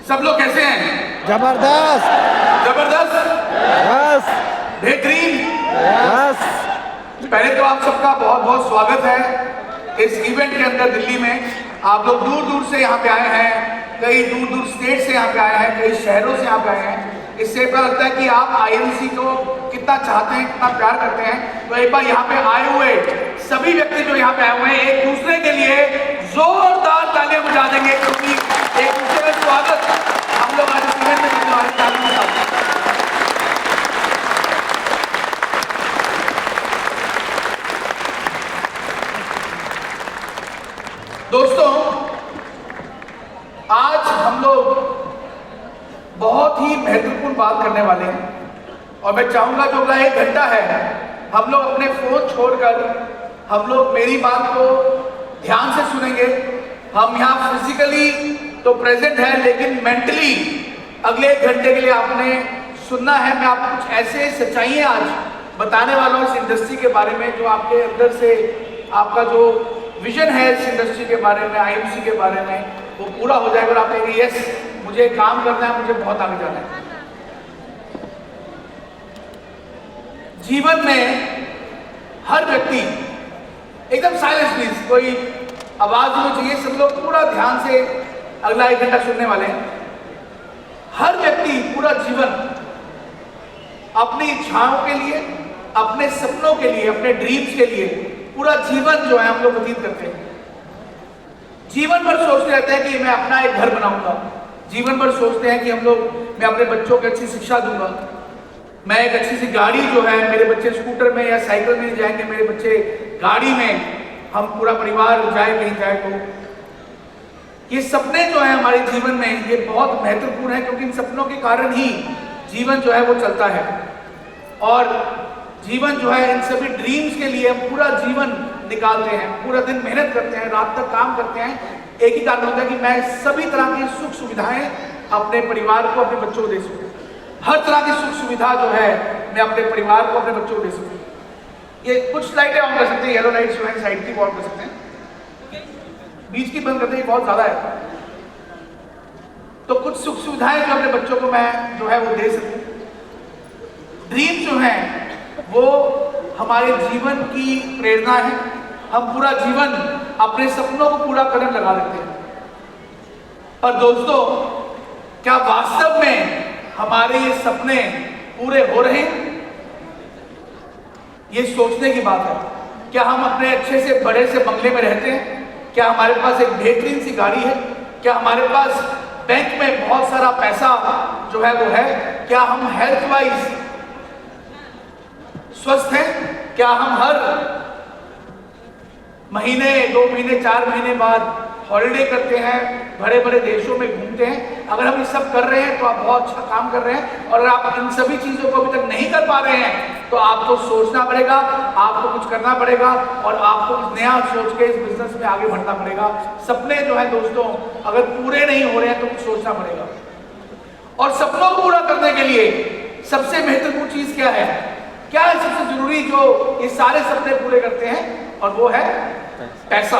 सब लोग कैसे हैं? जबरदस्त। जबरदस्त, यस बेहतरीन। यस। पहले तो आप सबका बहुत बहुत स्वागत है इस इवेंट के अंदर। दिल्ली में आप लोग दूर दूर से यहाँ पे आए हैं, कई दूर दूर स्टेट से यहाँ पे आए हैं, कई शहरों से यहाँ पे आए हैं। इससे पता लगता है कि आप आईएमसी को कितना चाहते हैं, कितना प्यार करते हैं। तो एक बार यहाँ पे आए हुए सभी व्यक्ति जो यहाँ पे आए हुए हैं, एक दूसरे के लिए जोरदार तालियां बजा देंगे, क्योंकि एक दूसरे का स्वागत हम लोग आज इस इवेंट में करने वाले तालियों के साथ। दोस्तों, आज हम लोग बहुत ही महत्वपूर्ण बात करने वाले हैं और मैं चाहूंगा जो अगला 1 घंटा है हम लोग अपने फोन छोड़कर हम लोग मेरी बात को ध्यान से सुनेंगे। हम यहाँ फिजिकली तो प्रेजेंट है, लेकिन मेंटली अगले 1 घंटे के लिए आपने सुनना है। मैं आपको कुछ ऐसे सच्चाइयाँ आज बताने वाला हूँ इस इंडस्ट्री के बारे में, जो आपके अंदर से आपका जो विजन है इस इंडस्ट्री के बारे में, आईएमसी के बारे में, वो पूरा हो जाएगा और आप कहेंगे यस, मुझे काम करना है, मुझे बहुत आगे जाना है। जीवन में हर व्यक्ति एकदम साइलेंस प्लीज, कोई आवाज नहीं चाहिए, सब लोग पूरा ध्यान से अगला 1 घंटा सुनने वाले हैं। हर व्यक्ति पूरा जीवन अपनी इच्छाओं के लिए, अपने सपनों के लिए, अपने ड्रीम्स के लिए पूरा जीवन जो है हम लोग व्यतीत करते हैं। जीवन भर सोचते रहते हैं कि मैं अपना एक घर बनाऊंगा, जीवन भर सोचते हैं कि हम लोग, मैं अपने बच्चों को अच्छी शिक्षा दूंगा, मैं एक अच्छी सी गाड़ी जो है, मेरे बच्चे स्कूटर में या साइकिल में जाएंगे, मेरे बच्चे गाड़ी में, हम पूरा परिवार जाए कहीं जाए। तो ये सपने जो है हमारे जीवन में, ये बहुत महत्वपूर्ण है, क्योंकि इन सपनों के कारण ही जीवन जो है वो चलता है। और जीवन जो है, इन सभी ड्रीम्स के लिए हम पूरा जीवन निकालते हैं, पूरा दिन मेहनत करते हैं, रात तक काम करते हैं। एक ही कारण होता है कि मैं सभी तरह की सुख सुविधाएं अपने परिवार को, अपने बच्चों को दे सकूं। हर तरह की सुख सुविधा जो है मैं अपने परिवार को, अपने बच्चों को दे सकूं। ये कुछ लाइटें ऑन कर सकते हैं, येलो लाइट्स जो है साइड की ऑन कर सकते हैं, बीच की बंद करते हैं, बहुत ज्यादा है। तो कुछ सुख सुविधाएं जो अपने बच्चों को मैं जो है वो दे सकूं। ड्रीम जो है वो हमारे जीवन की प्रेरणा है। हम पूरा जीवन अपने सपनों को पूरा करने लगा देते हैं, पर दोस्तों, क्या वास्तव में हमारे ये सपने पूरे हो रहे हैं? ये सोचने की बात है। क्या हम अपने अच्छे से बड़े से बंगले में रहते हैं? क्या हमारे पास एक बेहतरीन सी गाड़ी है? क्या हमारे पास बैंक में बहुत सारा पैसा जो है वो है? क्या हम हेल्थ वाइज स्वस्थ हैं? क्या हम हर महीने, 2 महीने, 4 महीने बाद हॉलिडे करते हैं, बड़े बड़े देशों में घूमते हैं? अगर हम ये सब कर रहे हैं तो आप बहुत अच्छा काम कर रहे हैं। और अगर आप इन सभी चीजों को अभी तक नहीं कर पा रहे हैं तो आपको सोचना पड़ेगा, आपको कुछ करना पड़ेगा और आपको कुछ नया सोच के इस बिजनेस में आगे बढ़ना पड़ेगा। सपने जो है दोस्तों, अगर पूरे नहीं हो रहे हैं तो कुछ सोचना पड़ेगा। और सपनों को पूरा करने के लिए सबसे महत्वपूर्ण चीज क्या है? क्या है सबसे जरूरी जो ये सारे सपने पूरे करते हैं? और वो है पैसा।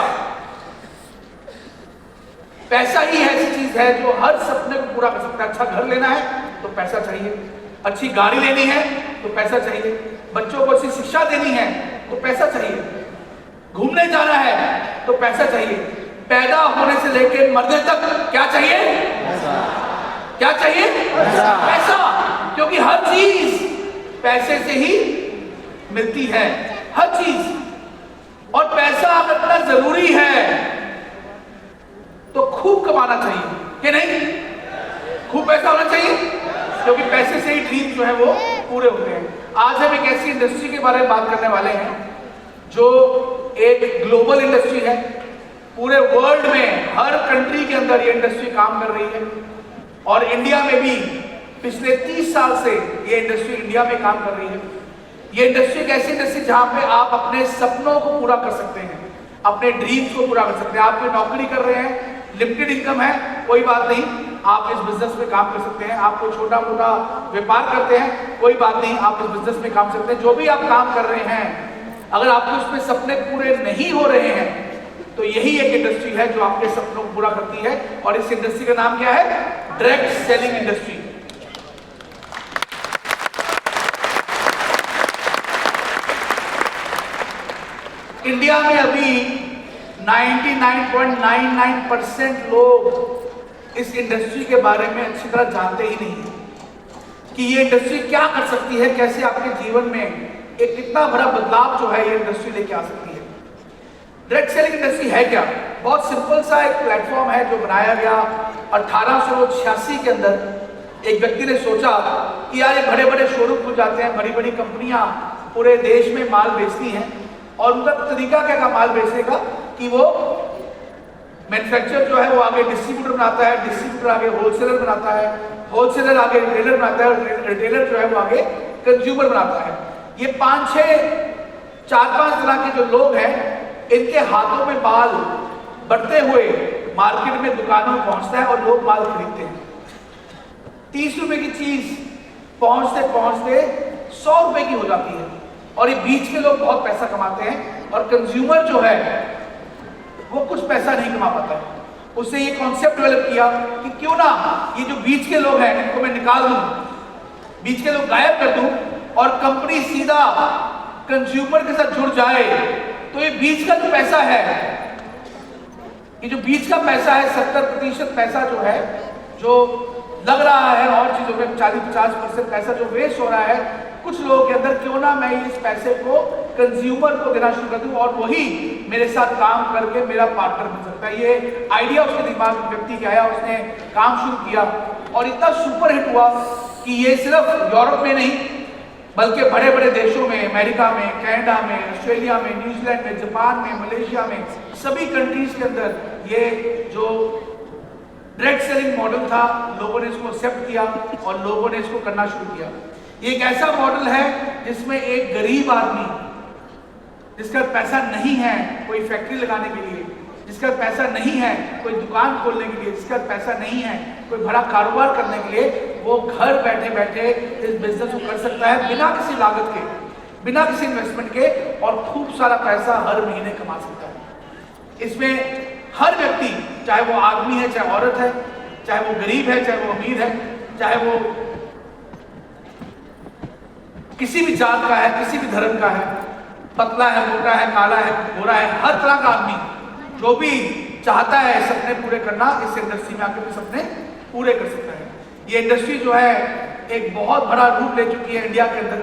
पैसा ही ऐसी चीज है जो हर सपने को पूरा कर सकता है। अच्छा घर लेना है तो पैसा चाहिए, अच्छी गाड़ी लेनी है तो पैसा चाहिए, बच्चों को अच्छी शिक्षा देनी है तो पैसा चाहिए, घूमने जाना है तो पैसा चाहिए, पैदा होने से लेकर मरने तक क्या चाहिए? क्या चाहिए? पैसा। क्योंकि हर चीज पैसे से ही मिलती है, हर चीज। और पैसा अगर इतना जरूरी है तो खूब कमाना चाहिए कि नहीं? खूब पैसा होना चाहिए, क्योंकि पैसे से ही ड्रीम जो है वो पूरे होते हैं। आज हम एक ऐसी इंडस्ट्री के बारे में बात करने वाले हैं जो एक ग्लोबल इंडस्ट्री है। पूरे वर्ल्ड में हर कंट्री के अंदर ये इंडस्ट्री काम कर रही है और इंडिया में भी पिछले 30 साल से ये इंडस्ट्री इंडिया में काम कर रही है। ये इंडस्ट्री एक ऐसी इंडस्ट्री जहां पे आप अपने सपनों को पूरा कर सकते हैं, अपने ड्रीम्स को पूरा कर सकते हैं। आप कोई नौकरी कर रहे हैं, लिमिटेड इनकम है, कोई बात नहीं, आप इस बिजनेस में काम कर सकते हैं। आप कोई छोटा मोटा व्यापार करते हैं, कोई बात नहीं, आप इस बिजनेस में काम कर सकते हैं। जो भी आप काम कर रहे हैं, अगर आपके उसमें सपने पूरे नहीं हो रहे हैं तो यही एक इंडस्ट्री है जो आपके सपनों को पूरा करती है। और इस इंडस्ट्री का नाम क्या है? Direct selling industry. इंडिया में अभी 99.99% लोग इस इंडस्ट्री के बारे में अच्छी तरह जानते ही नहीं कि ये इंडस्ट्री क्या कर सकती है, कैसे आपके जीवन में एक कितना बड़ा बदलाव जो है ये इंडस्ट्री लेके आ सकती है। डायरेक्ट सेलिंग इंडस्ट्री है क्या? बहुत सिंपल सा एक प्लेटफॉर्म है जो बनाया गया 1886 के अंदर। एक व्यक्ति ने सोचा कि यार ये बड़े बड़े शोरूम खुल जाते हैं, बड़ी बड़ी कंपनियां पूरे देश में माल बेचती हैं, और उनका तरीका क्या था माल बेचने का कि वो मैन्युफैक्चरर जो है वो आगे डिस्ट्रीब्यूटर बनाता है, डिस्ट्रीब्यूटर आगे होलसेलर बनाता है, होलसेलर आगे रिटेलर बनाता है, और रिटेलर जो है वो आगे कंज्यूमर बनाता है। ये 4-5 तरह के जो लोग हैं, इनके हाथों में माल बढ़ते हुए मार्केट में दुकानों में पहुंचता है और लोग माल खरीदते हैं। 30 रुपए की चीज पहुंचते पहुंचते 100 रुपए की हो जाती है, और ये बीच के लोग बहुत पैसा कमाते हैं, और कंज्यूमर जो है वो कुछ पैसा नहीं कमा पाता है। उससे ये कॉन्सेप्ट डेवलप किया कि क्यों ना ये जो बीच के लोग हैं इनको मैं निकाल दूं, बीच के लोग गायब कर दूं, और कंपनी सीधा कंज्यूमर के साथ जुड़ जाए। तो ये बीच का जो पैसा है, ये जो बीच का पैसा है, 70% पैसा जो है जो लग रहा है और चीजों में 40-50% पैसा जो वेस्ट हो रहा है कुछ लोगों के अंदर, क्यों ना मैं इस पैसे को कंज्यूमर को देना शुरू कर दूं और वही मेरे साथ काम करके मेरा पार्टनर बन सकता है। ये आइडिया उसके दिमाग में व्यक्ति के आया, उसने काम शुरू किया और इतना सुपर हिट हुआ कि ये सिर्फ यूरोप में नहीं बल्कि बड़े बड़े देशों में, अमेरिका में, कनाडा में, ऑस्ट्रेलिया में, न्यूजीलैंड में, जापान में, मलेशिया में, सभी कंट्रीज के अंदर ये जो डायरेक्ट सेलिंग मॉडल था लोगों ने इसको एक्सेप्ट किया और लोगों ने इसको करना शुरू किया। ये एक ऐसा मॉडल है जिसमें एक गरीब आदमी जिसका पैसा नहीं है कोई फैक्ट्री लगाने के लिए, जिसका पैसा नहीं है कोई दुकान खोलने के लिए, जिसका पैसा नहीं है कोई बड़ा कारोबार करने के लिए, वो घर बैठे बैठे इस बिजनेस को कर सकता है बिना किसी लागत के, बिना किसी इन्वेस्टमेंट के, और खूब सारा पैसा हर महीने कमा सकता है। इसमें हर व्यक्ति, चाहे वो आदमी है, चाहे औरत है, चाहे वो गरीब है, चाहे वो अमीर है, चाहे वो किसी भी जात का है, किसी भी धर्म का है, पतला है, मोटा है, काला है, गोरा है, हर तरह का आदमी जो भी चाहता है सपने पूरे करना, इस इंडस्ट्री में आकर भी सपने पूरे कर सकता है। ये इंडस्ट्री जो है एक बहुत बड़ा रूप ले चुकी है इंडिया के अंदर।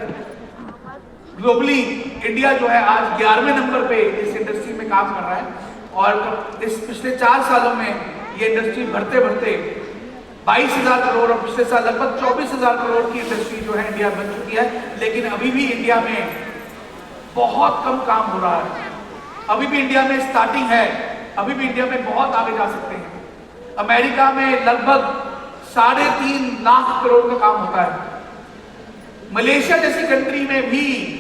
ग्लोबली इंडिया जो है आज 11वें नंबर पे इस इंडस्ट्री में काम कर रहा है, और इस पिछले 4 सालों में ये इंडस्ट्री बढ़ते बढ़ते 22,000 करोड़ और पिछले साल लगभग 24,000 करोड़ की इंडस्ट्री जो है इंडिया बन चुकी है। लेकिन अभी भी इंडिया में बहुत कम काम हो रहा है, अभी भी इंडिया में स्टार्टिंग है, अभी भी इंडिया में बहुत आगे जा सकते हैं। अमेरिका में लगभग 3.5 लाख करोड़ का काम होता है, मलेशिया जैसी कंट्री में भी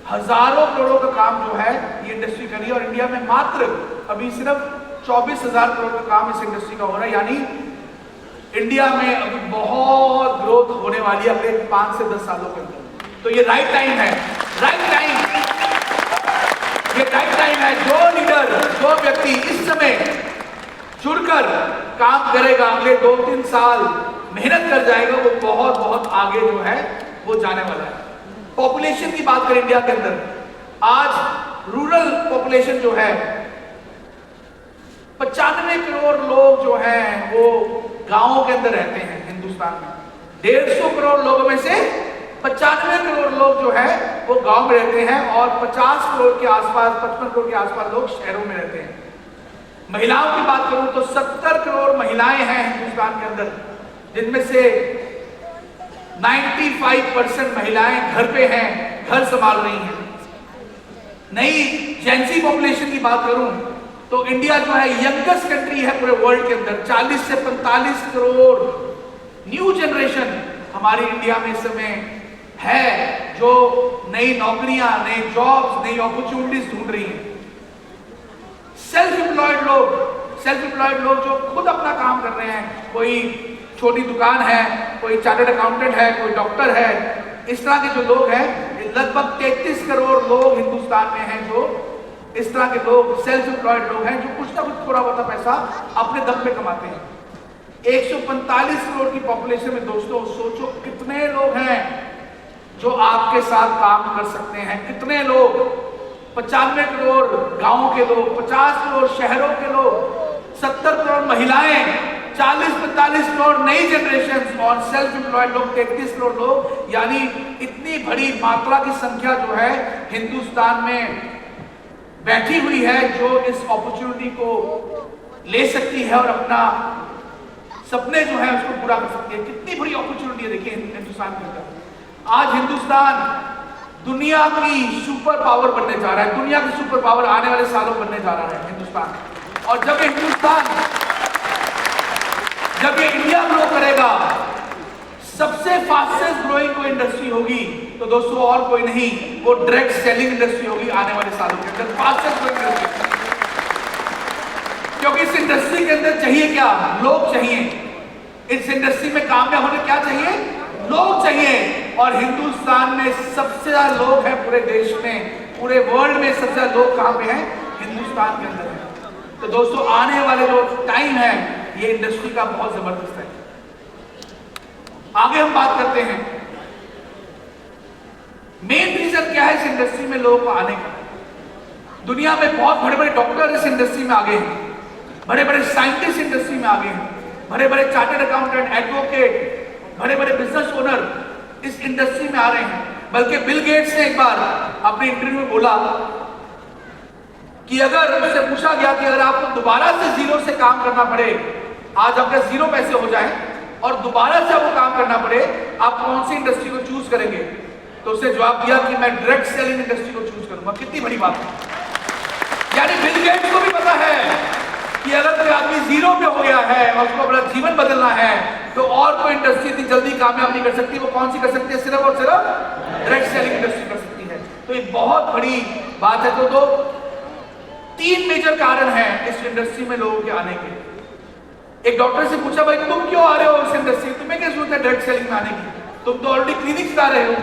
हजारों करोड़ों का काम जो है ये इंडस्ट्री कर रही है, और इंडिया में मात्र अभी सिर्फ 24,000 करोड़ का काम इस इंडस्ट्री का हो रहा है। यानी इंडिया में अभी बहुत ग्रोथ होने वाली है अगले 5 से 10 सालों के अंदर। तो ये राइट टाइम है, राइट टाइम, ये राइट टाइम है। जो लीडर, जो व्यक्ति इस समय जुड़कर काम करेगा, अगले 2-3 साल मेहनत कर जाएगा, वो बहुत बहुत आगे जो है वो जाने वाला है। पॉपुलेशन की बात करें इंडिया के अंदर, आज रूरल पॉपुलेशन जो है 95 करोड़ लोग जो हैं वो गांवों के अंदर रहते हैं हिंदुस्तान में। 150 करोड़ लोगों में से 95 करोड़ लोग जो है वो गांव में रहते हैं, और 50 करोड़ के आसपास, 55 करोड़ के आसपास लोग शहरों में रहते हैं। महिलाओं की बात करूं तो 70 करोड़ महिलाएं हैं हिंदुस्तान के अंदर, जिनमें से 95% महिलाएं घर पे हैं, घर संभाल रही हैं। नई जेंजी पॉपुलेशन की बात करूं तो इंडिया जो है यंगेस्ट कंट्री है पूरे वर्ल्ड के अंदर। 40 से 45 करोड़ न्यू जनरेशन हमारी इंडिया में इस समय है जो नई नौकरियां, नई जॉब्स, नई अपॉर्चुनिटीज ढूंढ रही हैं। सेल्फ एम्प्लॉयड लोग जो खुद अपना काम कर रहे हैं, कोई छोटी दुकान है, कोई चार्टर्ड अकाउंटेंट है, कोई डॉक्टर है, इस तरह के जो लोग हैं, लगभग 33 करोड़ लोग हिंदुस्तान में हैं जो इस तरह के लोग सेल्फ एम्प्लॉयड लोग हैं, जो कुछ ना कुछ थोड़ा बहुत पैसा अपने दम पे कमाते हैं। 145 करोड़ की पॉपुलेशन में दोस्तों सोचो कितने लोग हैं जो आपके साथ काम कर सकते हैं। कितने लोग, 95 करोड़ गांवों के लोग, 50 करोड़ शहरों के लोग, 70 करोड़ महिलाएं, 40-45 करोड़ नई जनरेशन और सेल्फ एम्प्लॉयड लोग 33 करोड़ लोग, यानी इतनी बड़ी मात्रा की संख्या जो है हिंदुस्तान में बैठी हुई है जो इस अपॉर्चुनिटी को ले सकती है और अपना सपने जो है उसको पूरा कर सकती है। कितनी बड़ी अपॉर्चुनिटी है देखिए हिंदुस्तान के अंदर। आज हिंदुस्तान दुनिया की सुपर पावर बनने जा रहा है, दुनिया की सुपर पावर आने वाले सालों बनने जा रहा है हिंदुस्तान। और जब ये हिंदुस्तान, जब ये इंडिया ग्रो करेगा, सबसे फास्टेस्ट ग्रोइंग कोई इंडस्ट्री होगी तो दोस्तों और कोई नहीं, वो डायरेक्ट सेलिंग इंडस्ट्री होगी आने वाले सालों के अंदर, फास्टेस्ट ग्रोइंग इंडस्ट्री। क्योंकि इस इंडस्ट्री के अंदर चाहिए क्या? लोग चाहिए। इस इंडस्ट्री में कामयाब होने क्या चाहिए? लोग चाहिए। और हिंदुस्तान में सबसे ज्यादा लोग हैं पूरे देश में, पूरे वर्ल्ड में सबसे ज्यादा लोग कहां पे हैं? हिंदुस्तान के अंदर है। तो दोस्तों आने वाले जो टाइम है ये इंडस्ट्री का बहुत जबरदस्त है। आगे हम बात करते हैं मेन रीजन क्या है इस इंडस्ट्री में लोगों को आने का। दुनिया में बहुत बड़े बड़े डॉक्टर इस इंडस्ट्री में आ गए हैं, बड़े बड़े साइंटिस्ट इंडस्ट्री में आ गए हैं, बड़े बड़े चार्टर्ड अकाउंटेंट, एडवोकेट, बड़े बड़े बिजनेस ओनर इस इंडस्ट्री में आ रहे हैं। बल्कि बिल गेट्स ने एक बार अपने इंटरव्यू में बोला कि अगर उससे पूछा गया कि अगर आपको दोबारा से जीरो से काम करना पड़े, आज आपके जीरो पैसे हो जाए और दोबारा से आपको काम करना पड़े, आप कौन सी इंडस्ट्री को चूज करेंगे? तो उसने जवाब दिया कि मैं डायरेक्ट सेलिंग इंडस्ट्री को चूज करूंगा। कितनी बड़ी बात है। यानी बिल गेट्स को भी पता है कि अगर कोई आदमी जीरो पे हो गया है और उसको अपना जीवन बदलना है तो और कोई इंडस्ट्री इतनी जल्दी कामयाब नहीं कर सकती। वो कौन सी कर सकती है? सिर्फ और सिर्फ डायरेक्ट सेलिंग इंडस्ट्री कर सकती है। तो एक बहुत बड़ी बात है। तो 3 मेजर कारण हैं इस इंडस्ट्री में लोगों के आने के। एक डॉक्टर से पूछा, भाई तुम क्यों आ रहे हो इस इंडस्ट्री, तुम्हें क्या जरूरत है डायरेक्ट सेलिंग में आने की? तुम तो ऑलरेडी क्लिनिक चला रहे हो,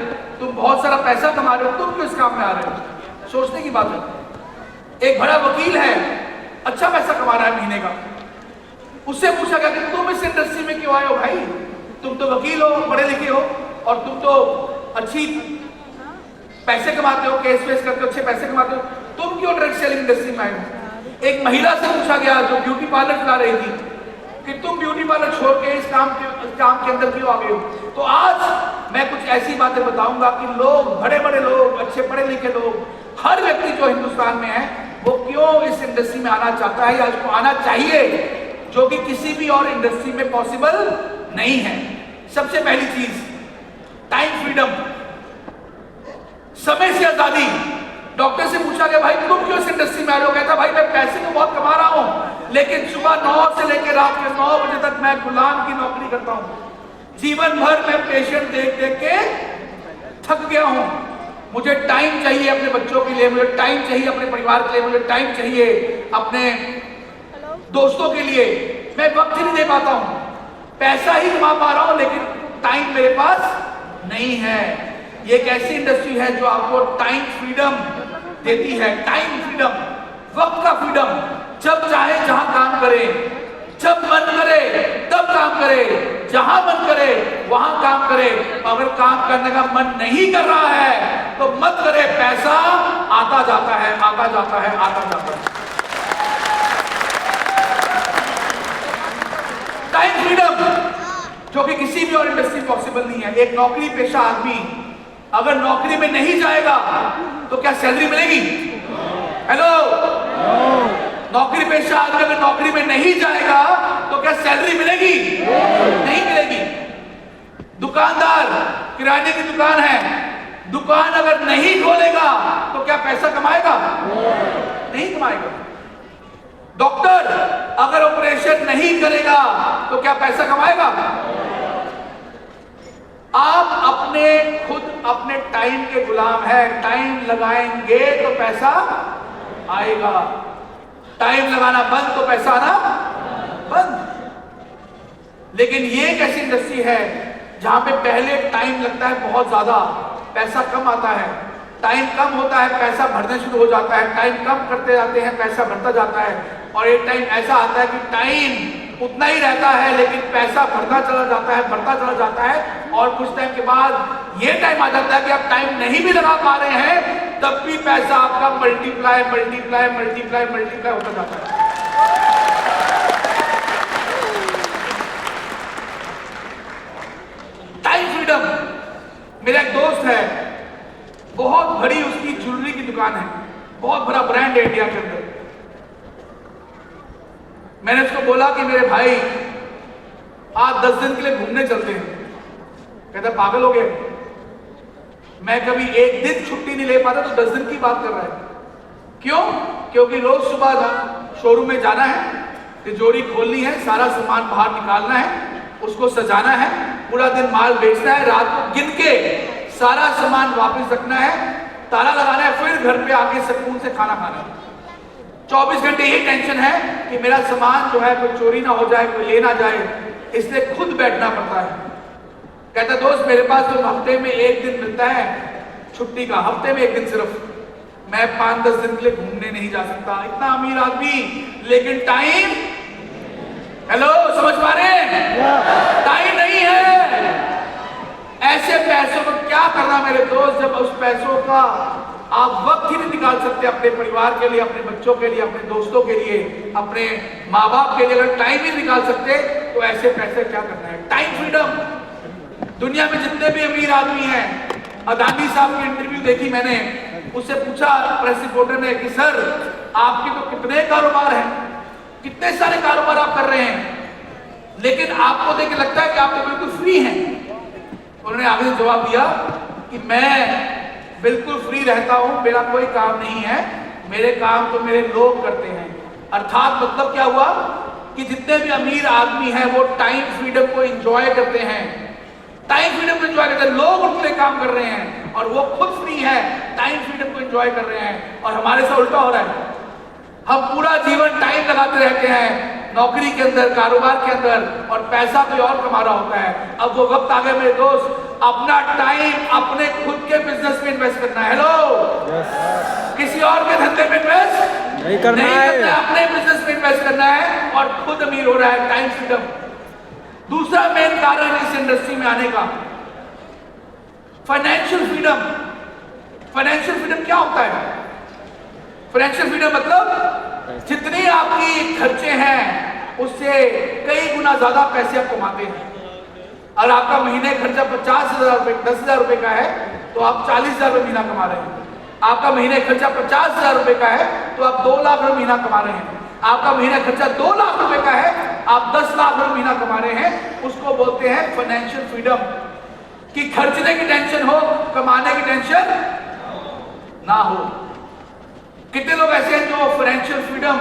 तुम बहुत सारा पैसा कमा रहे हो, तुम क्यों इस काम में आ रहे हो? सोचने की बात है। एक बड़ा वकील है, अच्छा पैसा कमा रहा है महीने का, उससे पूछा गया कि तुम इस इंडस्ट्री में क्यों आए हो? भाई तुम तो वकील हो, पढ़े लिखे हो और तुम तो अच्छी पैसे कमाते हो, केस वेस करते हो, अच्छे पैसे कमाते हो, तुम क्यों डायरेक्ट सेलिंग इंडस्ट्री में आए हो? एक महिला से पूछा गया जो ब्यूटी पार्लर चला रही थी कि तुम ब्यूटी पार्लर छोड़ के इस काम के अंदर क्यों आ गए हो? तो आज मैं कुछ ऐसी बातें बताऊंगा कि लोग, बड़े बड़े लोग, अच्छे पढ़े लिखे लोग, हर व्यक्ति जो हिंदुस्तान में है वो क्यों इस इंडस्ट्री में आना चाहता है या उसको आना चाहिए, जो कि किसी भी और इंडस्ट्री में पॉसिबल नहीं है। सबसे पहली चीज टाइम फ्रीडम, समय से आजादी। डॉक्टर से पूछा गया, भाई तुम क्यों इस इंडस्ट्री में आ रहे हो? कहता, भाई मैं पैसे तो बहुत कमा रहा हूं लेकिन सुबह 9 से लेकर रात के 9 बजे तक मैं गुलाम की नौकरी करता हूं। जीवन भर मैं पेशेंट देख देख के थक गया हूं। मुझे टाइम चाहिए अपने बच्चों के लिए, मुझे टाइम चाहिए अपने परिवार के लिए, मुझे टाइम चाहिए अपने दोस्तों के लिए। मैं वक्त ही नहीं दे पाता हूं, पैसा ही कमा पा रहा हूं लेकिन टाइम मेरे पास नहीं है। ये एक ऐसी इंडस्ट्री है जो आपको टाइम फ्रीडम देती है। टाइम फ्रीडम, वक्त का फ्रीडम। जब चाहे जहां काम करे, जब मन करे तब काम करे, जहां मन करे वहां काम करे। अगर काम करने का मन नहीं कर रहा है तो मत करे, पैसा आता जाता है, आता जाता है, आता जाता है। टाइम फ्रीडम जो कि किसी भी और इंडस्ट्री पॉसिबल नहीं है। एक नौकरी पेशा आदमी अगर नौकरी में नहीं जाएगा तो क्या सैलरी मिलेगी? हेलो, नौकरी पेशा आदमी अगर नौकरी में नहीं जाएगा तो क्या सैलरी मिलेगी? नहीं मिलेगी। दुकानदार, किराने की दुकान है, दुकान अगर नहीं खोलेगा तो क्या पैसा कमाएगा? नहीं कमाएगा। डॉक्टर अगर ऑपरेशन नहीं करेगा तो क्या पैसा कमाएगा? आप अपने खुद अपने टाइम के गुलाम है। टाइम लगाएंगे तो पैसा आएगा, टाइम लगाना बंद तो पैसा आना बंद। लेकिन ये एक ऐसी इंडस्ट्री है जहां पे पहले टाइम लगता है बहुत ज्यादा, पैसा कम आता है। टाइम कम होता है, पैसा बढ़ने शुरू हो जाता है। टाइम कम करते जाते हैं, पैसा बढ़ता जाता है। और एक टाइम ऐसा आता है कि टाइम उतना ही रहता है, लेकिन पैसा बढ़ता चला जाता है और कुछ टाइम के बाद ये टाइम आ जाता है कि आप टाइम नहीं भी लगा पा रहे हैं, तब भी पैसा आपका मल्टीप्लाई होता जाता है। Time freedom. मेरा एक दोस्त है, बहुत बड़ी उसकी ज्वेलरी की दुकान है, बहुत बड़ा ब्रांड है इंडिया के अंदर। मैंने उसको बोला कि मेरे भाई आज 10 दिन के लिए घूमने चलते हैं। कहता पागल हो गए, मैं कभी एक दिन छुट्टी नहीं ले पाता, तो 10 दिन की बात कर रहा है। क्यों? क्योंकि रोज सुबह शोरूम में जाना है, तिजोरी खोलनी है, सारा सामान बाहर निकालना है, उसको सजाना है, पूरा दिन माल बेचना है, रात को गिन के सारा सामान वापस रखना है, ताला लगाना है, फिर घर पे आके सुकून से खाना खाना है। 24 घंटे यही टेंशन है कि मेरा सामान जो है कोई चोरी ना हो जाए, कोई ले ना जाए, इसलिए खुद बैठना पड़ता है। कहता दोस्त मेरे पास तो हफ्ते में एक दिन मिलता है छुट्टी का, हफ्ते में एक दिन सिर्फ, मैं 5-10 दिन के लिए घूमने नहीं जा सकता। इतना अमीर आदमी, लेकिन टाइम, हेलो समझ पा रहे हैं? टाइम नहीं है। ऐसे पैसों को क्या करना मेरे दोस्त, जब उस पैसों का आप वक्त ही नहीं निकाल सकते अपने परिवार के लिए, अपने बच्चों के लिए, अपने दोस्तों के लिए, अपने माँ बाप के लिए। अगर टाइम ही निकाल सकते तो ऐसे पैसे क्या करना है? Time freedom. दुनिया में जितने भी अमीर आदमी हैं, अदानी साहब की इंटरव्यू देखी मैंने, उससे पूछा प्रेस रिपोर्टर ने कि सर आपके तो कितने कारोबार हैं, कितने सारे कारोबार आप कर रहे हैं, लेकिन आपको देख के लगता है कि आप तो बिल्कुल फ्री हैं। उन्होंने आगे से जवाब दिया कि मैं बिल्कुल फ्री रहता हूं, मेरा कोई काम नहीं है, मेरे काम तो मेरे लोग करते हैं। अर्थात मतलब क्या हुआ कि जितने भी अमीर आदमी हैं वो टाइम फ्रीडम को एंजॉय करते हैं, टाइम फ्रीडम को एंजॉय करते हैं। लोग उनके लिए काम कर रहे हैं और वो खुद फ्री है, टाइम फ्रीडम को एंजॉय कर रहे हैं। और हमारे साथ उल्टा हो रहा है, हम पूरा जीवन टाइम लगाते रहते हैं नौकरी के अंदर, कारोबार के अंदर, और पैसा कोई और कमा रहा होता है। अब वो वक्त आ गया मेरे दोस्त, अपना टाइम अपने खुद के बिजनेस में इन्वेस्ट करना है। हेलो, किसी और के धंधे में इन्वेस्ट नहीं करना है, अपने बिजनेस में इन्वेस्ट करना है और खुद अमीर हो रहा है। Time freedom. दूसरा मेन कारण इस इंडस्ट्री में आने का, फाइनेंशियल फ्रीडम। फाइनेंशियल फ्रीडम क्या होता है? फाइनेंशियल फ्रीडम मतलब जितनी आपकी खर्चे हैं उससे कई गुना ज्यादा पैसे आप कमाते हैं। और आपका महीने खर्चा 50,000 रुपए, 10,000 रुपए का है तो आप 40,000 रुपए महीना कमा रहे हैं। आपका महीने खर्चा 50,000 रुपए का है तो आप 2 लाख रुपए महीना कमा रहे हैं। आपका महीना खर्चा 2 लाख रुपए का है, आप 10 लाख रुपए महीना कमा रहे हैं। उसको बोलते हैं फाइनेंशियल फ्रीडम, कि खर्चने की टेंशन हो, कमाने की टेंशन ना हो। कितने लोग ऐसे हैं जो फाइनेंशियल फ्रीडम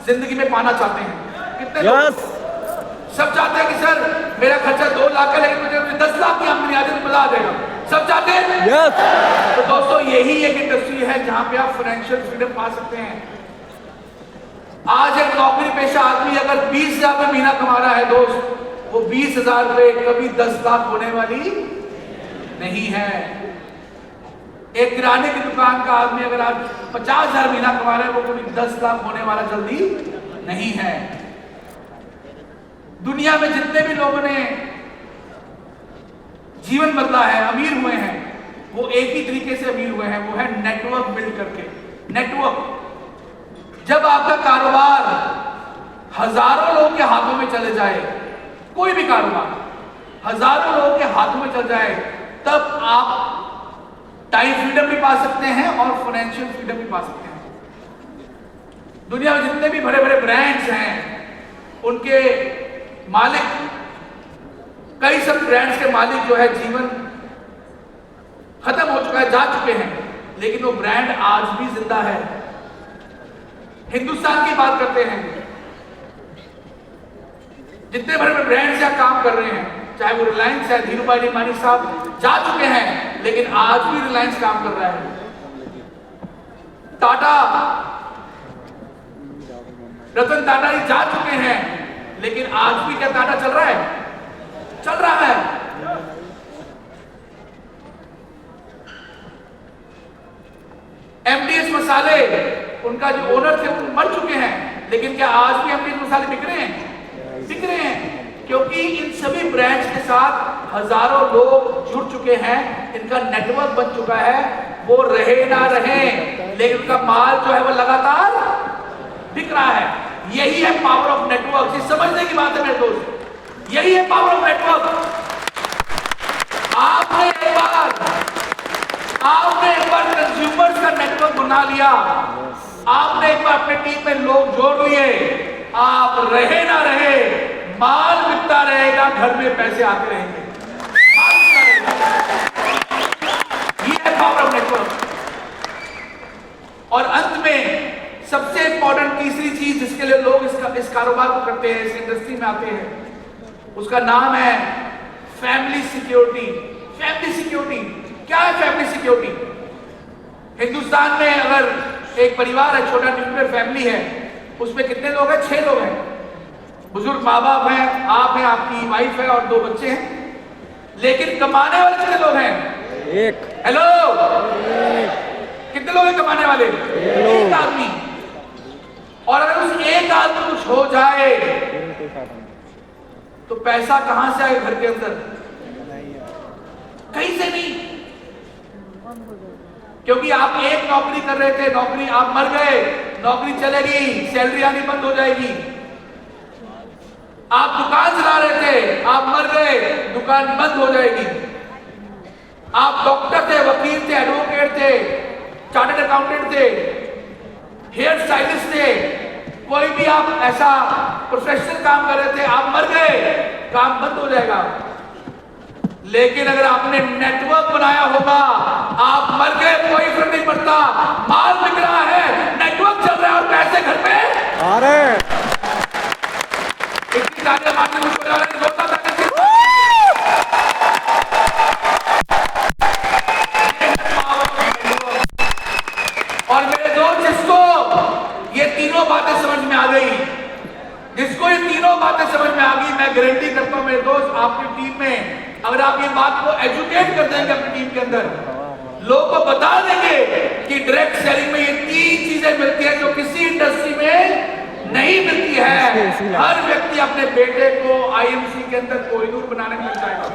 जिंदगी में पाना चाहते हैं? कितने लोग? सब चाहते हैं कि सर मेरा खर्चा 2 लाख का, लेकिन मुझे 10 लाख की आमदनी आ जाए तो मजा आ जाएगा। सब चाहते हैं। तो दोस्तों यही एक इंडस्ट्री है जहां पे आप फाइनेंशियल फ्रीडम पा सकते हैं। आज एक नौकरी पेशा आदमी अगर 20,000 रुपए महीना कमा रहा है दोस्त, वो 20,000 रुपए कभी 10 लाख होने वाली नहीं है। एक किराने की दुकान का आदमी अगर आज 50,000 महीना कमा रहा है, वो कभी 10 लाख होने वाला जल्दी नहीं है। दुनिया में जितने भी लोगों ने जीवन बदला है, अमीर हुए हैं, वो एक ही तरीके से अमीर हुए हैं, वो है नेटवर्क बिल्ड करके। नेटवर्क। जब आपका कारोबार हजारों लोगों के हाथों में चले जाए, कोई भी कारोबार हजारों लोगों के हाथों में चल जाए, तब आप टाइम फ्रीडम भी पा सकते हैं और फाइनेंशियल फ्रीडम भी पा सकते हैं। दुनिया में जितने भी बड़े बड़े ब्रांड्स हैं, उनके मालिक, कई सब ब्रांड्स के मालिक जो है जीवन खत्म हो चुका है, जा चुके हैं, लेकिन वो ब्रांड आज भी जिंदा है। हिंदुस्तान की बात करते हैं, जितने बड़े बड़े ब्रांड्स यहाँ काम कर रहे हैं, चाहे वो रिलायंस है, धीरूभाई अंबानी साहब जा चुके हैं, लेकिन आज भी रिलायंस काम कर रहा है। टाटा, रतन टाटा जी जा चुके हैं, लेकिन आज भी क्या टाटा चल रहा है? चल रहा है। एमडीएच मसाले, उनका जो ओनर थे वो मर चुके हैं, लेकिन क्या आज भी एमडीएच मसाले बिक रहे हैं? बिक साथ हजारों लोग जुड़ चुके हैं, इनका नेटवर्क बन चुका है, वो रहे ना रहे लेकिन उनका माल जो है वो लगातार बिक रहा है। यही है पावर ऑफ नेटवर्क। ये समझने की बात है मेरे दोस्त, यही है पावर ऑफ नेटवर्क। आपने एक बार कंज्यूमर्स का नेटवर्क बना लिया, आपने एक बार अपने टीम में लोग जोड़ लिए, आप रहे ना रहे माल बिकता रहेगा, घर में पैसे आते रहेंगे। ये है पावर ऑफ नेटवर्क। और अंत में सबसे इंपॉर्टेंट तीसरी चीज जिसके लिए लोग इस कारोबार को करते हैं, इस इंडस्ट्री में आते हैं, उसका नाम है फैमिली सिक्योरिटी। फैमिली सिक्योरिटी क्या है? फैमिली सिक्योरिटी हिंदुस्तान में अगर एक परिवार है, छोटा न्यूक्लियर फैमिली है, उसमें कितने लोग हैं? 6 लोग हैं। बुजुर्ग माँ बाप हैं, आप हैं, आपकी वाइफ है और 2 बच्चे हैं। लेकिन कमाने वाले कितने लोग हैं? 1। हेलो, कितने लोग हैं कमाने वाले? 1 आदमी। और अगर उस 1 आदमी कुछ हो जाए तो पैसा कहां से आएगा घर के अंदर? कहीं से नहीं, क्योंकि आप एक नौकरी कर रहे थे, नौकरी आप मर गए, नौकरी चलेगी, सैलरी आनी बंद हो जाएगी। आप दुकान चला रहे थे, आप मर गए, दुकान बंद हो जाएगी। आप डॉक्टर थे, वकील थे, एडवोकेट थे, चार्टर्ड अकाउंटेंट थे, हेयर स्टाइलिस्ट थे, कोई भी आप ऐसा प्रोफेशनल काम कर रहे थे, आप मर गए, काम बंद हो जाएगा। लेकिन अगर आपने नेटवर्क बनाया होगा, आप मर गए कोई फर्क नहीं पड़ता, माल बिक रहा है, नेटवर्क चल रहा है और पैसे घर पे आ रहे। इतनी तालियां मारने में कोई वाला नहीं होता था। और मेरे दोस्त, जिसको ये तीनों बातें समझ में आ गई, जिसको ये तीनों बातें समझ में आ गई, मैं गारंटी करता हूं मेरे दोस्त, आपकी टीम में अगर आप ये बात को एजुकेट कर देंगे अपनी टीम के अंदर, लोगों को बता देंगे कि डायरेक्ट सेलिंग में ये 3 चीजें मिलती है जो किसी इंडस्ट्री में नहीं मिलती है। हर व्यक्ति अपने बेटे को आईएमसी के अंदर कोहिनूर बनाने में लग जाएगा।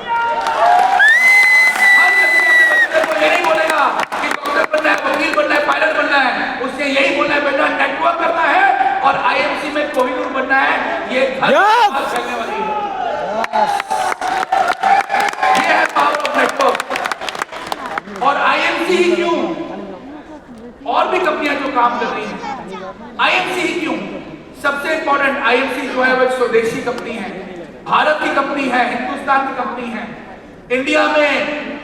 हर व्यक्ति अपने बच्चे को ये नहीं बोलेगा कि डॉक्टर बनना है, वकील बनना है, पायलट बनना है, उससे यही बोलना है बेटा नेटवर्क करना है और आईएमसी में कोहिनूर बनना है। ये घर चलने वाली है। और आईएमसी ही क्यों, और भी कंपनियां जो काम कर रही हैं, आईएमसी ही क्यों? सबसे इंपॉर्टेंट, आईएमसी जो है वो एक स्वदेशी कंपनी है, भारत की कंपनी है, हिंदुस्तान की कंपनी है। इंडिया में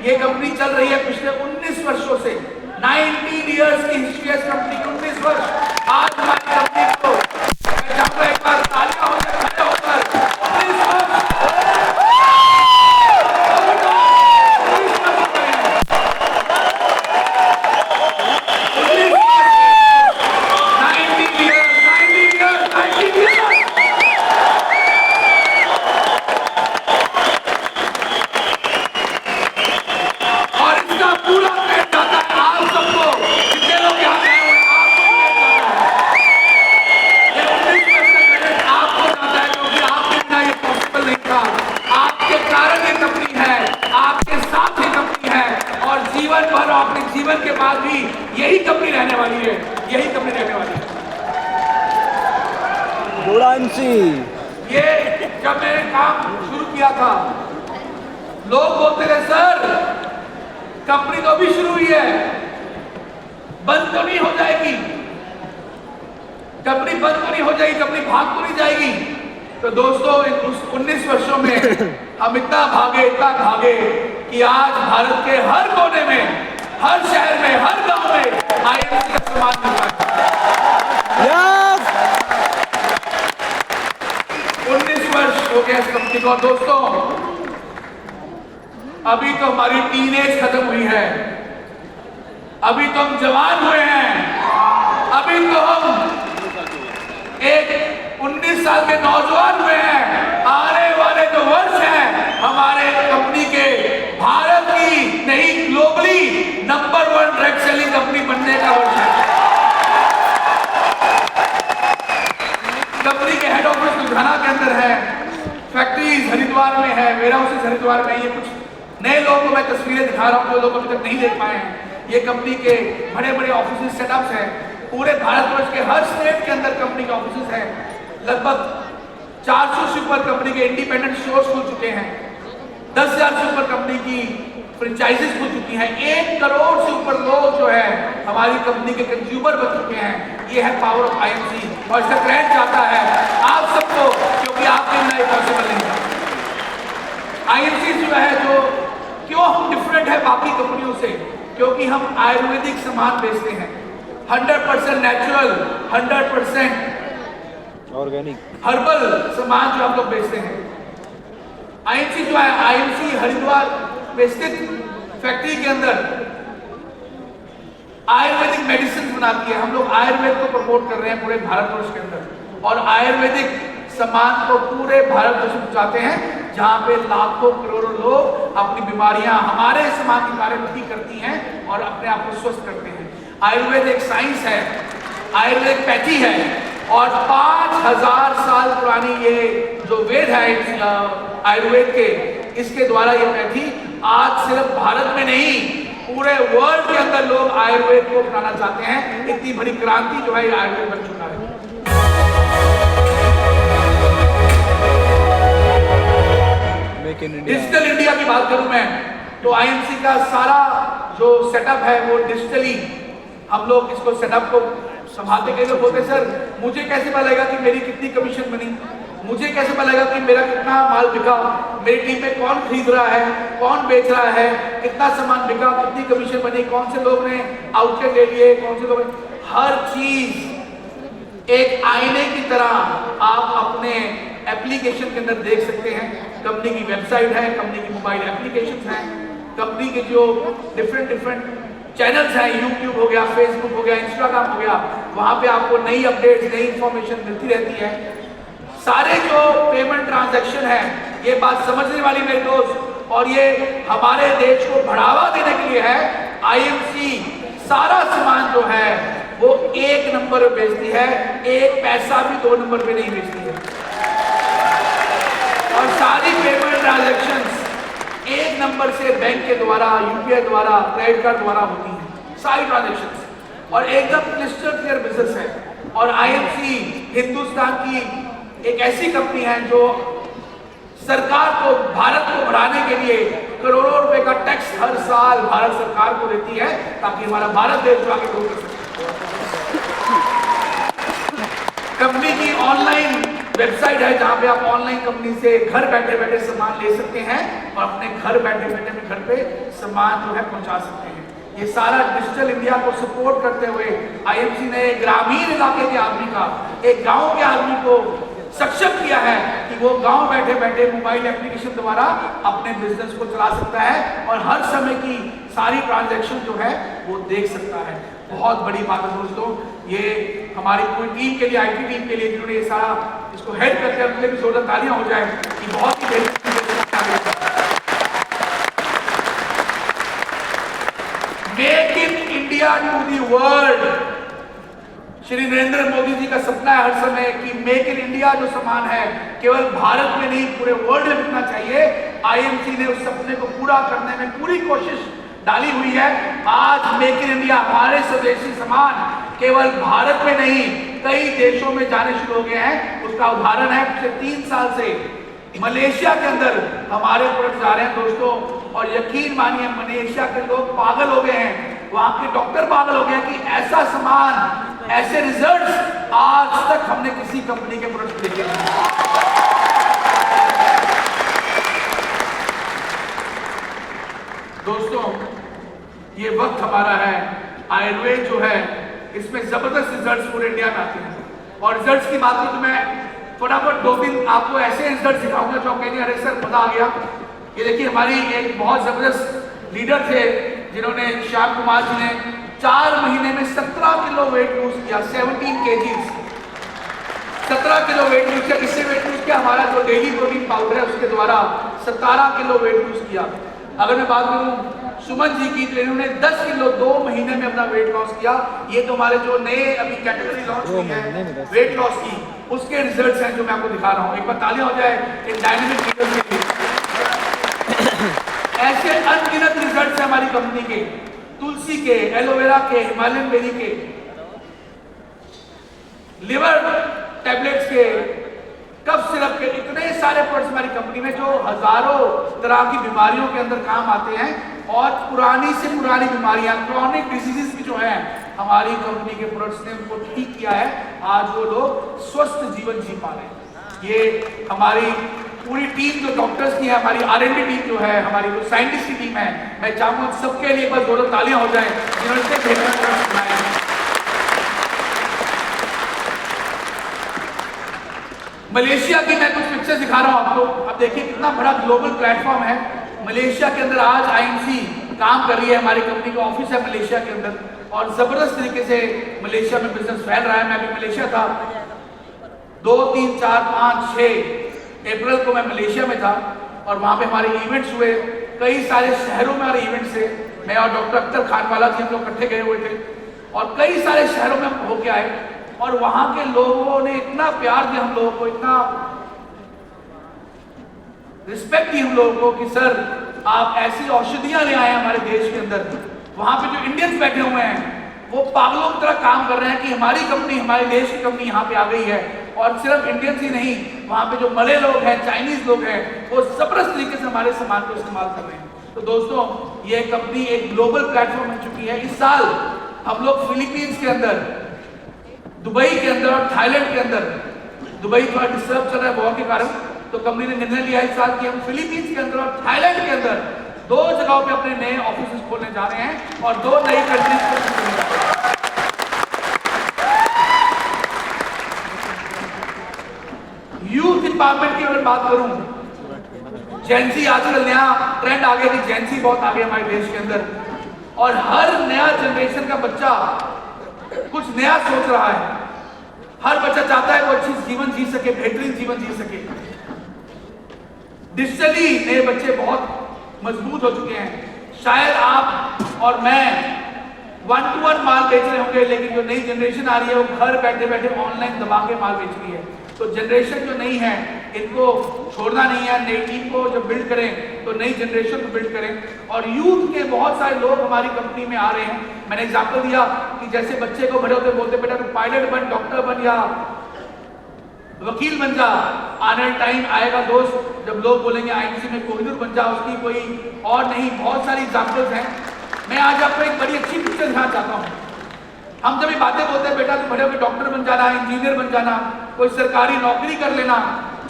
ये कंपनी चल रही है पिछले 19 वर्षों से। 19 इयर्स की हिस्ट्री है इस कंपनी की, 19 वर्ष। आज हमारी कंपनी को मैं चाहूंगा एक बार तालियां हो जाए खड़े होकर। 19 वर्ष जीवन के बाद भी यही कंपनी रहने वाली है, यही कंपनी रहने वाली है। ये जब मैंने काम शुरू किया था, लोग बोलते थे सर कंपनी तो अभी शुरू हुई है, बंद तो नहीं हो जाएगी, कंपनी बंद तो नहीं हो जाएगी, कंपनी भाग तो नहीं जाएगी। तो दोस्तों, उस 19 वर्षों में हम इतना भागे कि आज भारत के हर कोने में, हर शहर में, हर गांव में आईएमसी का सम्मान मिल रहा है। 19 वर्ष हो गया इस कंपनी को। दोस्तों, अभी तो हमारी टीनेज खत्म हुई है, अभी तो हम जवान हुए हैं, अभी तो हम एक 19 साल के नौजवान हुए हैं। आने वाले जो वर्ष हैं हमारे कंपनी के भारत की नहीं, globally number 1 direct selling company बनने का वर्ष है। कंपनी के हेड ऑफिस लुधियाना के अंदर है, फैक्ट्रीज हरिद्वार में है, वेयर हाउसेज हरिद्वार में। ये कुछ नए लोगों को मैं तस्वीरें दिखा रहा हूँ जो लोग अभी तक नहीं देख पाए हैं। ये कंपनी के बड़े बड़े ऑफिस सेटअप्स हैं। पूरे भारतवर्ष के हर स्टेट के अंदर कंपनी के ऑफिस हैं। लगभग 400 से ऊपर कंपनी के इंडिपेंडेंट स्टोर्स खुल चुके हैं। 10,000 से ऊपर कंपनी की फ्रेंचाइजीज खुल चुकी हैं। 1 करोड़ से ऊपर लोग जो है हमारी कंपनी के कंज्यूमर बन चुके हैं। ये है पावर ऑफ आईएमसी और इसका क्रेडिट जाता है आप सबको, क्योंकि आपके बिना ये पॉसिबल नहीं है। आईएमसी जो है, जो क्यों हम डिफरेंट है बाकी कंपनियों से, क्योंकि हम आयुर्वेदिक सामान बेचते हैं। 100% नेचुरल, 100% ऑर्गेनिक हर्बल सामान जो हम लोग बेचते हैं। आईएमसी जो है, आईएमसी हरिद्वार में स्थित फैक्ट्री के अंदर आयुर्वेदिक मेडिसिन बनाती है। हम लोग आयुर्वेद को प्रमोट कर रहे हैं पूरे भारतवर्ष के अंदर और आयुर्वेदिक सामान को पूरे भारतवर्ष में पहुंचाते हैं, जहां पे लाखों करोड़ों लोग अपनी बीमारियां हमारे सामान के कारण ठीक करती हैं और अपने आप को स्वस्थ करते हैं। आयुर्वेद एक साइंस है, आयुर्वेद एक पैथी है और 5000 साल पुरानी ये जो वेद है आयुर्वेद के, इसके द्वारा ये पैथी आज सिर्फ भारत में नहीं पूरे वर्ल्ड के अंदर लोग आयुर्वेद को अपनाना चाहते हैं। इतनी बड़ी क्रांति जो है आयुर्वेद बन चुका है। Make in India, digital India की बात करूं मैं तो आईएमसी का सारा जो सेटअप है वो डिजिटली हम लोग इसको सेटअप को संभालते। कई लोग बोलते सर मुझे कैसे पता लगेगा कि मेरी कितनी कमीशन बनी, मुझे कैसे पता लगेगा कि मेरा कितना माल बिका, मेरी टीम में कौन खरीद रहा है, कौन बेच रहा है, कितना सामान बिका, कितनी कमीशन बनी, कौन से लोग ने आउटलेट ले लिए, कौन से लोग, हर चीज एक आईने की तरह आप अपने एप्लीकेशन के अंदर देख सकते हैं। कंपनी की वेबसाइट है, कंपनी की मोबाइल एप्लीकेशन है, कंपनी के जो डिफरेंट चैनल्स हैं, यूट्यूब हो गया, फेसबुक हो गया, इंस्टाग्राम हो गया, वहां पे आपको नई अपडेट्स, नई इंफॉर्मेशन मिलती रहती है। सारे जो पेमेंट ट्रांजैक्शन है, ये बात समझने वाली मेरे दोस्त, और ये हमारे देश को बढ़ावा देने के लिए है। आईएमसी सारा सामान जो है वो 1 नंबर पे बेचती है, 1 पैसा भी 2 नंबर पे नहीं बेचती है। और सारी पेमेंट ट्रांजैक्शंस 1 नंबर से बैंक के द्वारा, यूपीआई द्वारा, क्रेडिट कार्ड द्वारा होती है सारी ट्रांजैक्शंस, और एकदम क्रिस्टल क्लियर बिजनेस है। और आईएमसी हिंदुस्तान की एक ऐसी कंपनी है जो सरकार को, भारत को बढ़ाने के लिए करोड़ों रुपए का टैक्स हर साल भारत सरकार को देती है, ताकि हमारा भारत देश आगे ग्रो कर सके। कंपनी की ऑनलाइन वेबसाइट है जहां पे आप ऑनलाइन कंपनी से घर बैठे बैठे सामान ले सकते हैं और अपने घर बैठे बैठे में घर पे सामान जो है पहुंचा सकते हैं। ये सारा डिजिटल इंडिया को सपोर्ट करते हुए आईएमसी ने ग्रामीण इलाके के आदमी का, एक गांव के आदमी को सक्षम किया है कि वो गांव बैठे बैठे मोबाइल एप्लीकेशन द्वारा अपने बिजनेस को चला सकता है और हर समय की सारी ट्रांजैक्शन जो है वो देख सकता है। बहुत बड़ी बात है दोस्तों, ये हमारी पूरी टीम के लिए, आईटी टीम के लिए, जिन्होंने ये सारा इसको हेल्प करते हैं, उनके लिए भी जोरदार तालियां हो जाए कि बहुत ही बेहतरीन। Make in India to the world, Shri Narendra Modi ji का सपना है हर समय कि मेक इन इंडिया जो सामान है केवल भारत में नहीं पूरे वर्ल्ड में बिकना चाहिए। आईएमसी ने उस सपने को पूरा करने में पूरी कोशिश डाली हुई है। आज मेक इन इंडिया, हमारे स्वदेशी सामान केवल भारत में नहीं कई देशों में जाने शुरू हो गए हैं। उसका उदाहरण है पिछले 3 साल से मलेशिया के अंदर हमारे प्रोडक्ट जा रहे हैं दोस्तों, और यकीन मानिए मलेशिया के लोग पागल हो गए हैं, वहां के डॉक्टर पागल हो गए कि ऐसा सामान, ऐसे रिजल्ट्स आज तक हमने किसी कंपनी के प्रोडक्ट देखे नहीं। दोस्तों ये वक्त हमारा है, आयुर्वेद जो है इसमें जबरदस्त रिजल्ट्स पूरे इंडिया में आते हैं। और रिजल्ट्स की बात तो मैं फटाफट 2 दिन आपको ऐसे रिजल्ट दिखाऊंगा जो आप कहेंगे अरे सर मजा आ गया। ये देखिए हमारी एक बहुत जबरदस्त लीडर थे जिन्होंने, श्याम कुमार जी ने 4 महीने में 17 किलो वेट लूज किया, 17 kgs, 17 किलो वेट लूज किया। किससे वेट लूज किया? हमारा जो डेली प्रोटीन पाउडर है उसके द्वारा 17 किलो वेट लूज किया। अगर मैं बात करूं सुमन जी की, तो इन्होंने 10 किलो 2 महीने में अपना वेट लॉस किया। ये तो हमारे जो नए अभी कैटेगरी लॉन्च हुई है वेट लॉस की, उसके रिजल्ट्स हैं जो मैं आपको दिखा रहा हूँ। एक बार तालियां हो जाए इन डायनेमिक लीडर्स के लिए। ऐसे अनगिनत रिजल्ट्स हैं हमारी कंपनी के, तुलसी के, एलोवेरा के, हिमालयन बेरी के, लिवर टैबलेट्स के, कफ सिरप के, इतने सारे प्रोडक्ट्स हमारी कंपनी में जो हजारों तरह की बीमारियों के अंदर काम आते हैं। और पुरानी से पुरानी बीमारियां, क्रॉनिक डिजीजेस भी जो है हमारी कंपनी के प्रोडक्ट्स ने उनको ठीक किया है। आज वो लोग स्वस्थ जीवन जी पा रहे हैं। ये हमारी पूरी टीम जो डॉक्टर्स की है, हमारी R&D टीम जो है, हमारी जो साइंटिस्ट की टीम है, मैं चाहूंगा सबके लिए बस जोरों तालियां हो जाए जिन्होंने इतने बेहतर प्रोडक्ट्स बनाए हैं। मलेशिया की मैं कुछ पिक्चर दिखा रहा हूं आपको। अब देखिए कितना बड़ा ग्लोबल प्लेटफॉर्म है। मलेशिया के अंदर आज IMC काम कर रही है, हमारी कंपनी का ऑफिस है मलेशिया के अंदर, और जबरदस्त तरीके से मलेशिया में बिजनेस फैल रहा है। मैं अभी मलेशिया था, 2, 3, 4, 5, 6 अप्रैल को मैं मलेशिया में था और वहां पे हमारे इवेंट्स हुए। कई सारे शहरों में हमारे इवेंट्स थे। मैं और डॉक्टर अख्तर खानवाला जी हम लोग इकट्ठे गए हुए थे और कई सारे शहरों में हम होके आए और वहां के लोगों ने इतना प्यार दिया हम लोगों को, इतना रिस्पेक्ट दी हम लोगों को कि सर आप ऐसी औषधियां ले आए हमारे देश के अंदर। वहां पे जो इंडियंस बैठे हुए हैं वो पागलों की तरह काम कर रहे हैं कि हमारी कंपनी, हमारे देश की कंपनी यहाँ पे आ गई है। और सिर्फ इंडियंस ही नहीं, वहां पे जो मलय लोग हैं, चाइनीज लोग हैं, वो जबरदस्त तरीके से हमारे सामान को इस्तेमाल कर रहे हैं। तो दोस्तों, ये कंपनी एक ग्लोबल प्लेटफॉर्म बन चुकी है। इस साल हम लोग फिलीपींस के अंदर, दुबई के अंदर और थाईलैंड के अंदर, दुबई थोड़ा डिस्टर्ब चल रहा है वॉर के कारण, तो कंपनी ने निर्णय लिया इस साल कि हम फिलीपींस के अंदर और थाईलैंड के अंदर 2 जगहों पे अपने नए ऑफिस खोलने जा रहे हैं और 2 नई कंट्रीज को खोलने जा रहे हैं। यूथ एम्पावरमेंट की अगर बात करूं, जेंसी आजकल नया ट्रेंड आ गया कि जेंसी बहुत आगे हमारे देश के अंदर, और हर नया जनरेशन का बच्चा कुछ नया सोच रहा है। हर बच्चा चाहता है वो अच्छी जीवन जी सके, बेहतरीन जीवन जी सके। डिजिटली नए बच्चे बहुत मजबूत हो चुके हैं। शायद आप और मैं 1-to-1 माल बेच रहे होंगे, लेकिन जो नई जनरेशन आ रही है वो घर बैठे बैठे ऑनलाइन दबा के माल बेच रही है। तो जनरेशन जो नई है इनको छोड़ना नहीं है। नई टीम को जब बिल्ड करें तो नई जनरेशन को बिल्ड करें। और यूथ के बहुत सारे लोग हमारी कंपनी में आ रहे हैं। मैंने एग्जांपल दिया कि जैसे बच्चे को बड़े होते बोलते बेटा तू पायलट बन, डॉक्टर बन या वकील बन जा। आने वाला टाइम आएगा दोस्त जब लोग बोलेंगे IMC में कोहिनूर बन जा, उसकी कोई और नहीं। बहुत सारी एग्जाम्पल्स हैं। मैं आज आपको एक बड़ी अच्छी पिक्चर दिखाना चाहता हूँ। हम जब ये बातें बोलते हैं बेटा तू बड़े होकर डॉक्टर बन जाना, इंजीनियर बन जाना, कोई सरकारी नौकरी कर लेना,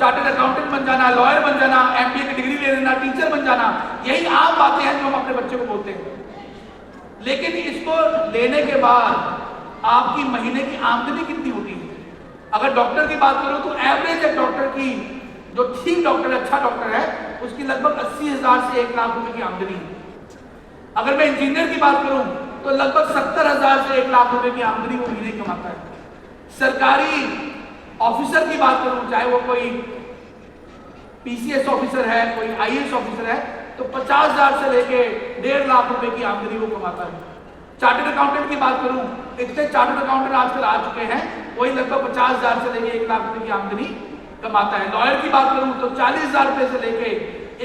चार्टर्ड अकाउंटेंट बन जाना, लॉयर बन जाना, MBA की डिग्री ले लेना, टीचर बन जाना, यही आम बातें हैं जो हम अपने बच्चे को बोलते हैं। लेकिन इसको लेने के बाद आपकी महीने की आमदनी कितनी होती है? अगर डॉक्टर की बात करूं तो एवरेज एक डॉक्टर की, जो ठीक डॉक्टर है, अच्छा डॉक्टर है, उसकी लगभग 80,000 से 1 लाख रुपए की आमदनी है। अगर मैं इंजीनियर की बात करूं तो लगभग 70,000 से 1 लाख रुपए की आमदनी वो महीने कमाता है। सरकारी ऑफिसर की बात करूं, चाहे वो कोई PCS ऑफिसर है, कोई IAS ऑफिसर है, तो 50,000 से लेके 1.5 लाख रुपए की आमदनी वो कमाता है। चार्टर्ड अकाउंटेंट की बात करूं, इतने चार्टर्ड अकाउंटेंट आजकल आ चुके हैं, वही लगभग 50,000 से लेके 1 लाख रुपए की आमदनी कमाता है। लॉयर की बात करूं तो 40,000 रुपए से लेके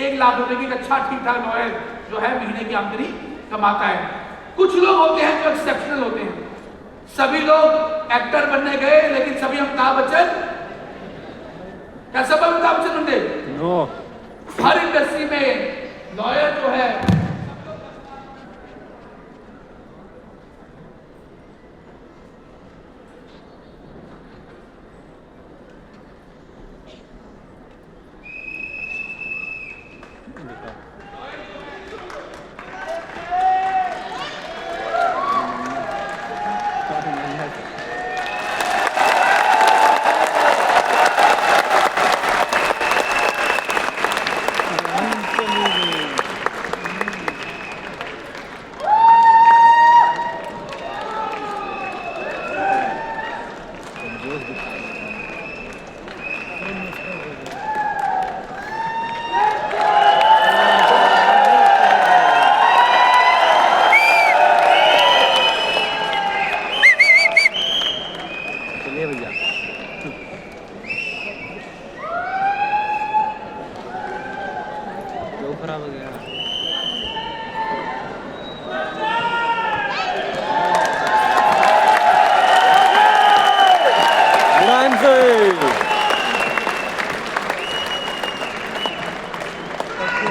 1 लाख रुपए की अच्छा ठीक ठाक लॉयर जो है महीने की आमदनी कमाता है। कुछ लोग होते हैं जो एक्सेप्शनल होते हैं। सभी लोग एक्टर बनने गए लेकिन सभी अमिताभ बच्चन, क्या सब अमिताभ बच्चन होंगे? नो। हर इंडस्ट्री में लॉयर जो है खराब हो गया